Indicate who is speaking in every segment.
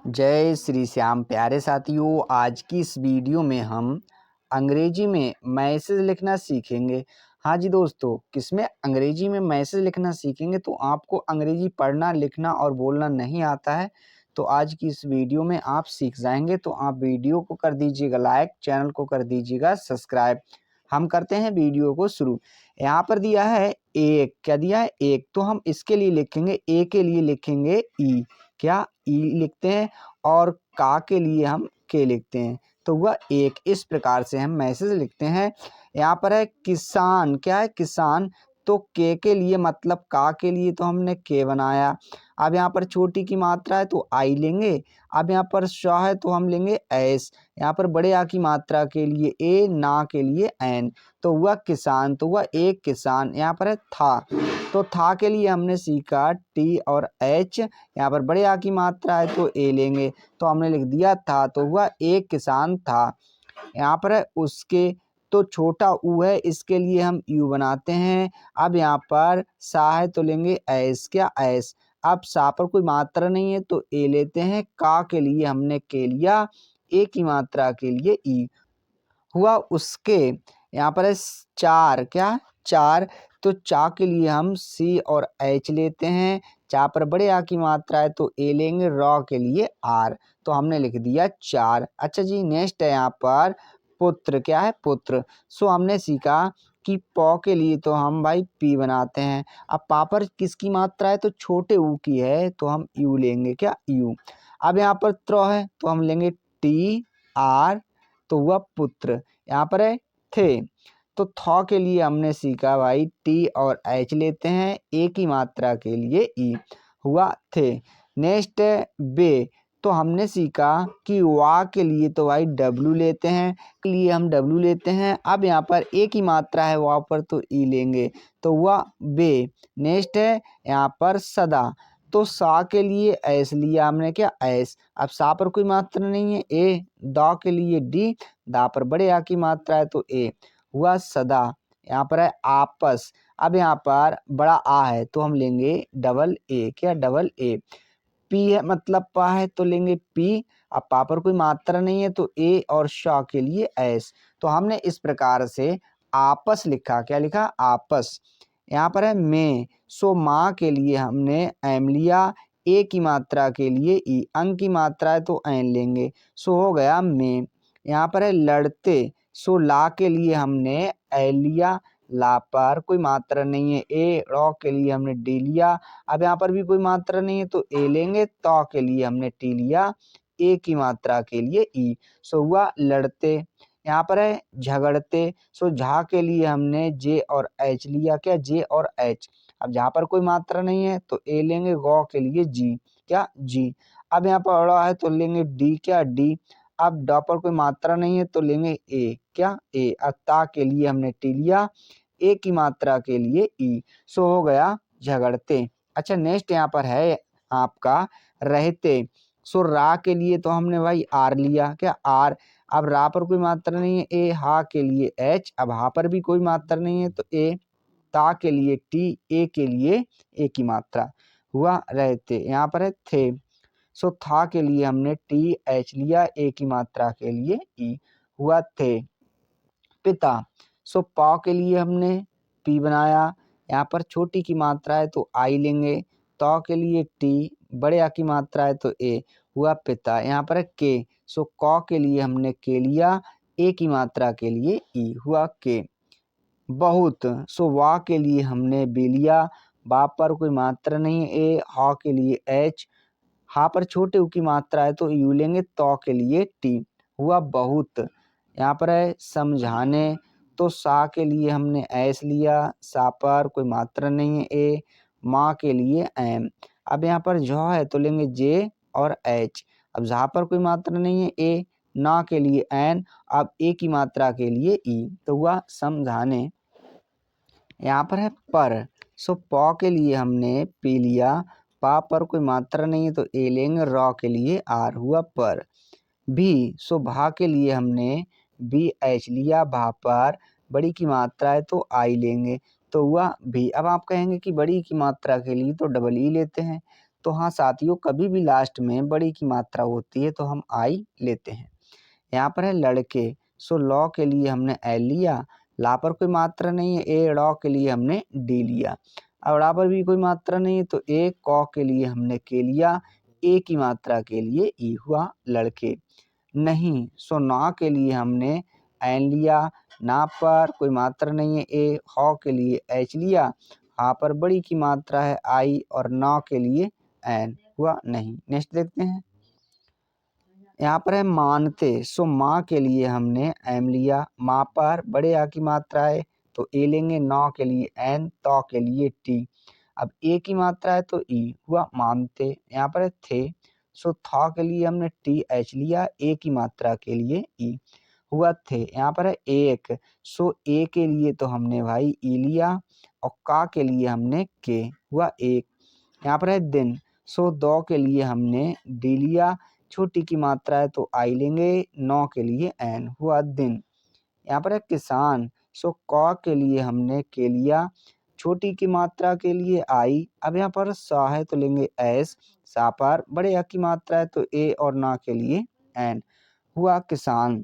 Speaker 1: जय श्री श्याम प्यारे साथियों। आज की इस वीडियो में हम अंग्रेजी में मैसेज लिखना सीखेंगे। हाँ जी दोस्तों, किसमें अंग्रेजी में मैसेज लिखना सीखेंगे। तो आपको अंग्रेजी पढ़ना, लिखना और बोलना नहीं आता है तो आज की इस वीडियो में आप सीख जाएंगे। तो आप वीडियो को कर दीजिएगा लाइक, चैनल को कर दीजिएगा सब्सक्राइब। हम करते हैं वीडियो को शुरू। यहाँ पर दिया है एक, क्या दिया है एक, तो हम इसके लिए लिखेंगे, ए के लिए लिखेंगे ई, क्या ई लिखते हैं, और का के लिए हम के लिखते हैं। तो वह एक, इस प्रकार से हम मैसेज लिखते हैं। यहाँ पर है किसान, क्या है किसान, तो के लिए मतलब का के लिए तो हमने के बनाया। अब यहाँ पर छोटी की मात्रा है तो आई लेंगे। अब यहाँ पर श है तो हम लेंगे एस। यहाँ पर बड़े आ की मात्रा के लिए ए, ना के लिए एन, तो वह किसान, तो वह एक किसान। यहाँ पर है था, तो था के लिए हमने सीखा टी और एच। यहाँ पर बड़े आ की मात्रा है तो ए लेंगे, तो हमने लिख दिया था, तो वह एक किसान था। यहाँ पर है उसके, तो छोटा ऊ है, इसके लिए हम यू बनाते हैं। अब यहाँ पर सा है तो लेंगे एस, क्या एस। अब सा पर कोई मात्रा नहीं है तो ए लेते हैं। का के लिए हमने के लिया, ए की मात्रा के लिए ई। हुआ उसके, यहाँ पर है चार, क्या चार, तो चा के लिए हम सी और एच लेते हैं। चा पर बड़े आ की मात्रा है तो ए लेंगे, रॉ के लिए आर, तो हमने लिख दिया चार। अच्छा जी, नेक्स्ट है यहाँ पर पुत्र, क्या है पुत्र। सो हमने सीखा कि पौ के लिए तो हम भाई पी बनाते हैं। अब पा पर किसकी मात्रा है तो छोटे ऊ की है तो हम यू लेंगे, क्या यू। अब यहाँ पर त्र है तो हम लेंगे टी आर, तो वह पुत्र। यहाँ पर है थे, तो थ के लिए हमने सीखा भाई टी और एच लेते हैं, ए की मात्रा के लिए ई, हुआ थे। नेक्स्ट है बे, तो हमने सीखा कि वा के लिए तो भाई डब्लू लेते हैं, के लिए हम डब्लू लेते हैं। अब यहाँ पर ए की मात्रा है वहाँ पर तो ई लेंगे, तो वह बे। नेक्स्ट है यहाँ पर सदा, तो सा के लिए एस लिया हमने, क्या एस। अब सा पर कोई मात्रा नहीं है, ए। दा के लिए डी, दा पर बड़े आ की मात्रा है तो ए, हुआ सदा। यहाँ पर है आपस। अब यहाँ पर बड़ा आ है तो हम लेंगे डबल ए, क्या डबल ए। पी है मतलब पा है तो लेंगे पी। अब पा पर कोई मात्रा नहीं है तो ए, और शा के लिए एस। तो हमने इस प्रकार से आपस लिखा, क्या लिखा आपस। यहाँ पर है में, सो माँ के लिए हमने एम लिया, ए की मात्रा के लिए ई, अंक की मात्रा है तो एन लेंगे, सो हो गया में। यहाँ पर है लड़ते, सो ला के लिए हमने ए लिया, ला पर कोई मात्रा नहीं है ए, रॉ के लिए हमने डी लिया। अब यहाँ पर भी कोई मात्रा नहीं है तो ए लेंगे, तो के लिए हमने टी लिया, ए की मात्रा के लिए ई, सो हुआ लड़ते। यहाँ पर है झगड़ते, सो झा के लिए हमने जे और एच लिया, क्या जे और एच। अब जहाँ पर कोई मात्रा नहीं है तो ए लेंगे, गौ के लिए जी, क्या जी। अब यहाँ पर अड़ा है तो लेंगे डी, क्या डी। अब ड पर कोई मात्रा नहीं है तो लेंगे ए, क्या ए। अब ता के लिए हमने टी लिया, ए की मात्रा के लिए ई, सो हो गया झगड़ते। अच्छा, नेक्स्ट यहाँ पर है आपका रहते, सो रा के लिए तो हमने भाई आर लिया, क्या आर। अब रा पर कोई मात्रा नहीं है ए, हा के लिए एच। अब हा पर भी कोई मात्रा नहीं है तो ए, ता के लिए टी, ए के लिए ए की मात्रा, हुआ रहते। यहाँ पर है थे, सो था के लिए हमने टी एच लिया, ए की मात्रा के लिए ई, हुआ थे। पिता, सो पा के लिए हमने पी बनाया। यहाँ पर छोटी की मात्रा है तो आई लेंगे, तो के लिए टी, बड़े आ की मात्रा है तो ए, हुआ पिता। यहाँ पर है के, सो क के लिए हमने के लिया, ए की मात्रा के लिए ई, हुआ के। बहुत, सो वा के लिए हमने बी लिया, बा पर कोई मात्रा नहीं है ए, हा के लिए एच। हा पर छोटे ऊ की मात्रा है तो यू लेंगे, तो के लिए टी, हुआ बहुत। यहाँ पर है समझाने, तो सा के लिए हमने एस लिया, सा पर कोई मात्रा नहीं है ए, माँ के लिए एम। अब यहाँ पर झ है तो लेंगे जे और एच। अब झा पर कोई मात्रा नहीं है ए, ना के लिए एन, अब ए की मात्रा के लिए ई, तो हुआ समझाने। यहाँ पर है पर, सो प के लिए हमने पी लिया, पा पर कोई मात्रा नहीं है तो ए लेंगे, रॉ के लिए आर, हुआ पर। भी, सो भा के लिए हमने बी एच लिया, भा पर बड़ी की मात्रा है तो आई लेंगे, तो हुआ भी। अब आप कहेंगे कि बड़ी की मात्रा के लिए तो डबल ई लेते हैं, तो हाँ साथियों, कभी भी लास्ट में बड़ी की मात्रा होती है तो हम आई लेते हैं। यहाँ पर है लड़के, सो लॉ के लिए हमने एल लिया, ला पर कोई मात्रा नहीं है, ए ड़ॉ के लिए हमने डी लिया। अब ड़ा पर भी कोई मात्रा नहीं है तो ए कौ के लिए हमने के लिया, ए की मात्रा के लिए ई हुआ लड़के। नहीं, सो ना के लिए हमने एन लिया, ना पर कोई मात्रा नहीं है ए, हौ के लिए एच लिया, हा पर बड़ी की मात्रा है आई और ना के लिए एन हुआ नहीं। नेक्स्ट देखते हैं। यहाँ पर है मानते, सो माँ के लिए हमने एम लिया, माँ पर बड़े आ की मात्रा है तो ए लेंगे, नौ के लिए एन, तौ के लिए टी। अब ए की मात्रा है तो ई हुआ मानते। यहाँ पर है थे, सो था के लिए हमने टी एच लिया, ए की मात्रा के लिए ई हुआ थे। यहाँ पर है एक, सो ए के लिए तो हमने भाई ई लिया और का के लिए हमने के हुआ एक। यहाँ पर है दिन, सो दो के लिए हमने डी लिया, छोटी की मात्रा है तो आई लेंगे, नौ के लिए एन हुआ दिन। यहाँ पर है किसान, सो कौ के लिए हमने के लिया, छोटी की मात्रा के लिए आई। अब यहाँ पर सा है तो लेंगे एस, सा पर बड़े आ की मात्रा है तो ए और ना के लिए एन हुआ किसान।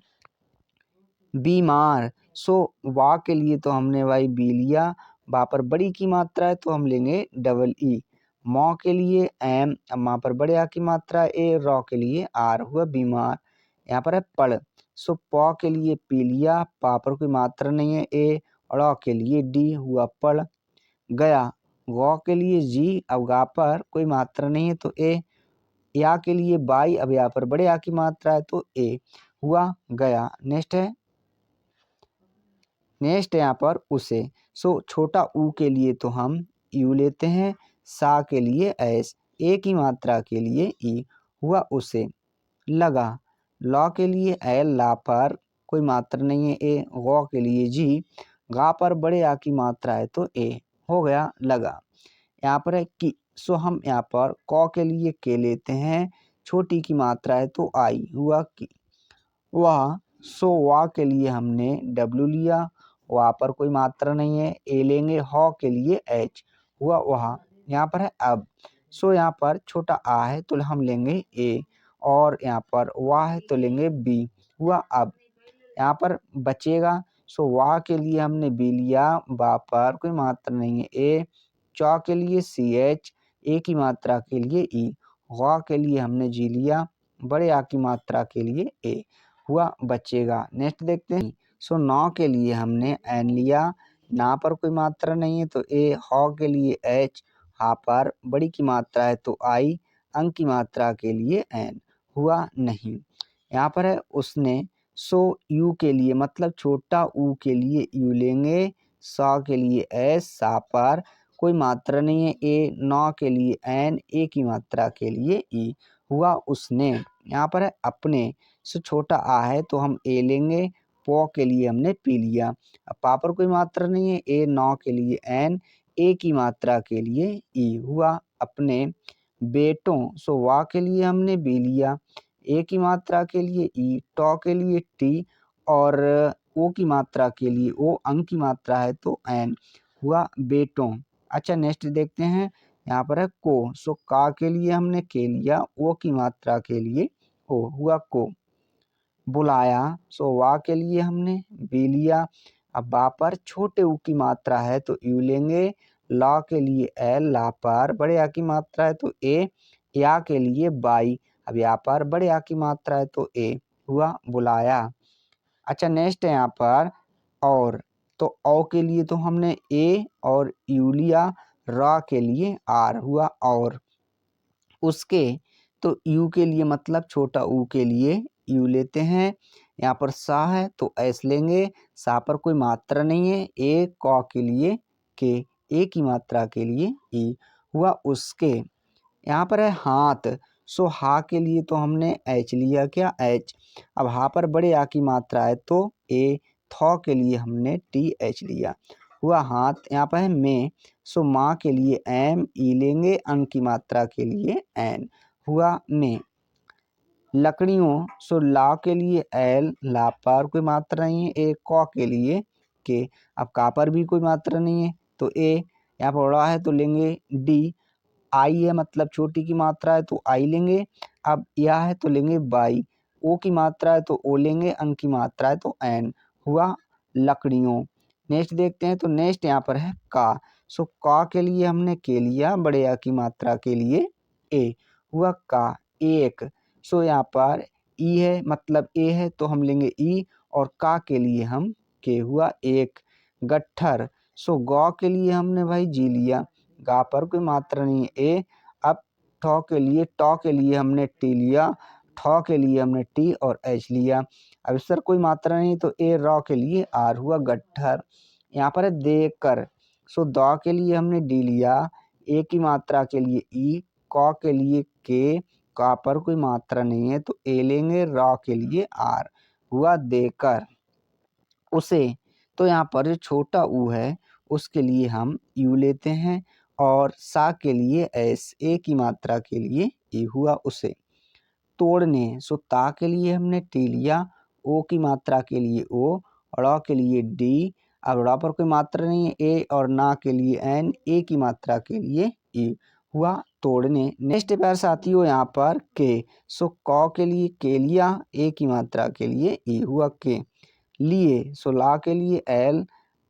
Speaker 1: बीमार, सो वा के लिए तो हमने भाई बी लिया, बा पर बड़ी की मात्रा है तो हम लेंगे डबल ई। मौ के लिए एम, माँ पर बड़े आ की मात्रा ए, रॉ के लिए आर हुआ बीमार। यहाँ पर है पढ़, सो पौ के लिए पी लिया, पा पर कोई मात्रा नहीं है ए, ड़ के लिए डी हुआ पढ़। गया, गौ के लिए जी, अब गा पर कोई मात्रा नहीं है तो ए, या के लिए बाई, अब यहाँ पर बड़े आ की मात्रा है तो ए हुआ गया। नेक्स्ट यहाँ पर उसे, सो छोटा ऊ के लिए तो हम यू लेते हैं, सा के लिए एस, ए की मात्रा के लिए ई हुआ उसे। लगा, लॉ के लिए एल, ला पर कोई मात्रा नहीं है ए, गौ के लिए जी, गा पर बड़े आ की मात्रा है तो ए हो गया लगा। यहाँ पर है कि, सो हम यहाँ पर कौ के लिए के लेते हैं, छोटी की मात्रा है तो आई हुआ कि। वह, सो वा के लिए हमने डब्ल्यू लिया, वहाँ पर कोई मात्रा नहीं है ए लेंगे, हौ के लिए एच हुआ वहाँ। यहाँ पर है अब, सो यहाँ पर छोटा आ है तो हम लेंगे ए और यहाँ पर वाह है तो लेंगे बी हुआ अब। यहाँ पर बचेगा, सो वाह के लिए हमने बी लिया, बा पर कोई मात्रा नहीं है ए, चौ के लिए सी एच, ए की मात्रा के लिए ई, गौ के लिए हमने जी लिया, बड़े आ की मात्रा के लिए ए हुआ बचेगा। नेक्स्ट देखते हैं। सो नौ के लिए हमने एन लिया, ना पर कोई मात्रा नहीं है तो ए, हौ के लिए एच, हा पर बड़ी की मात्रा है तो आई, अंक की मात्रा के लिए एन हुआ नहीं। यहाँ पर है उसने, सो यू के लिए मतलब छोटा ऊ के लिए यू लेंगे, सा के लिए एस, सा पर कोई मात्रा नहीं है ए, नौ के लिए एन, ए की मात्रा के लिए ई हुआ उसने। यहाँ पर है अपने, सो छोटा आ है तो हम ए लेंगे, पौ के लिए हमने पी लिया, अब पा पर कोई मात्रा नहीं है ए, नौ के लिए एन, ए की मात्रा के लिए ई हुआ अपने बेटों, सो वा के लिए हमने बी लिया, ए की मात्रा के लिए ई, टॉ के लिए टी और ओ की मात्रा के लिए ओ, अंक की मात्रा है तो एन हुआ बेटों। अच्छा नेक्स्ट देखते हैं। यहाँ पर है को, सो का के लिए हमने के लिया, ओ की मात्रा के लिए ओ हुआ को। बुलाया, सो वा के लिए हमने बी लिया, अब बा पर छोटे ऊ की मात्रा है तो यू लेंगे, ला के लिए एल, ला पर बड़े आ की मात्रा है तो ए, या के लिए बाई, अब यहाँ पर बड़े आ की मात्रा है तो ए हुआ बुलाया। अच्छा नेक्स्ट है यहाँ पर और, तो औ के लिए तो हमने ए और यू लिया, रा के लिए आर हुआ और। उसके, तो यू के लिए मतलब छोटा ऊ के लिए यू लेते हैं, यहाँ पर सा है तो एस लेंगे, सा पर कोई मात्रा नहीं है ए, कौ के लिए के, ए की मात्रा के लिए ई हुआ उसके। यहाँ पर है हाथ, सो हा के लिए तो हमने एच लिया, क्या एच, अब हा पर बड़े आ की मात्रा है तो ए, थौ के लिए हमने टी एच लिया हुआ हाथ। यहाँ पर है में, सो माँ के लिए एम, ई लेंगे, अंक की मात्रा के लिए एन हुआ में। लकड़ियों, सो ला के लिए एल, ला पर कोई मात्रा नहीं है ए, कौ के लिए के, अब का पर भी कोई मात्रा नहीं है तो ए, यहाँ पर बड़ा है तो लेंगे डी, आई है मतलब छोटी की मात्रा है तो आई लेंगे। अब या है तो लेंगे बाई, ओ की मात्रा है तो ओ लेंगे, अंक की मात्रा है तो एन। हुआ लकड़ियों। नेक्स्ट देखते हैं तो नेक्स्ट यहाँ पर है का। सो का के लिए हमने के लिया, बड़े आ की मात्रा के लिए ए। हुआ का एक। सो यहाँ पर ई है मतलब ए है तो हम लेंगे ई, और का के लिए हम के। हुआ एक गट्ठर। सो गौ के लिए हमने भाई जी लिया, गा पर कोई मात्रा नहीं है ए। अब ठौ के लिए, टौ के लिए हमने टी लिया, ठौ के लिए हमने टी और एच लिया। अब इस पर कोई मात्रा नहीं तो ए, रौ के लिए आर। हुआ गट्ठर। यहाँ पर है देकर। सो दौ के लिए हमने डी लिया, ए की मात्रा के लिए ई, कौ के लिए के, का पर कोई मात्रा नहीं है तो ए लेंगे, रौ के लिए आर। हुआ देकर। उसे, तो यहाँ पर जो छोटा ऊ है उसके लिए हम यू लेते हैं, और सा के लिए एस, ए की मात्रा के लिए ए। हुआ उसे। तोड़ने। सो ता के लिए हमने टी लिया, ओ की मात्रा के लिए ओ, ड़ के लिए डी। अब ड़ पर कोई मात्रा नहीं है ए, और ना के लिए एन, ए की मात्रा के लिए ई। हुआ तोड़ने। नेक्स्ट प्यार साथियों यहाँ पर के। सो कौ के लिए के लिया, ए की मात्रा के लिए ई। हुआ के। लिए। सो ला के लिए एल,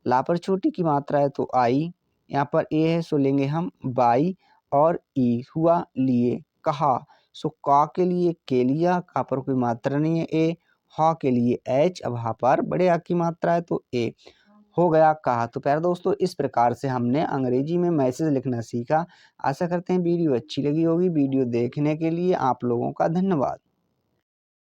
Speaker 1: ला पर छोटी की मात्रा है तो आई, यहाँ पर ए है सो लेंगे हम बाई और ई। हुआ लिए। कहा। सो का के लिए के लिया, का पर कोई मात्रा नहीं है ए, हा के लिए एच, अब हा पर बड़े आ की मात्रा है तो ए। हो गया कहा। तो प्यारे दोस्तों इस प्रकार से हमने अंग्रेजी में मैसेज लिखना सीखा। आशा करते हैं वीडियो अच्छी लगी होगी। वीडियो देखने के लिए आप लोगों का धन्यवाद।